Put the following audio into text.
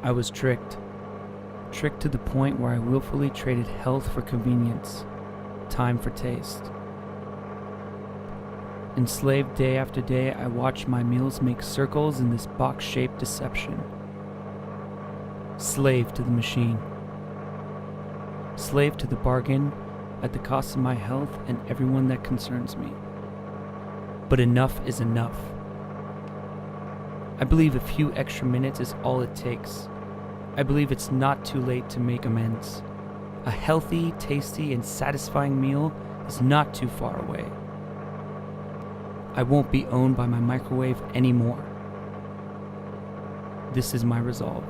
I was tricked. Tricked to the point where I willfully traded health for convenience, time for taste. Enslaved day after day, I watched my meals make circles in this box-shaped deception. Slave to the machine. Slave to the bargain at the cost of my health and everyone that concerns me. But enough is enough. I believe a few extra minutes is all it takes. I believe it's not too late to make amends. A healthy, tasty, and satisfying meal is not too far away. I won't be owned by my microwave anymore. This is my resolve.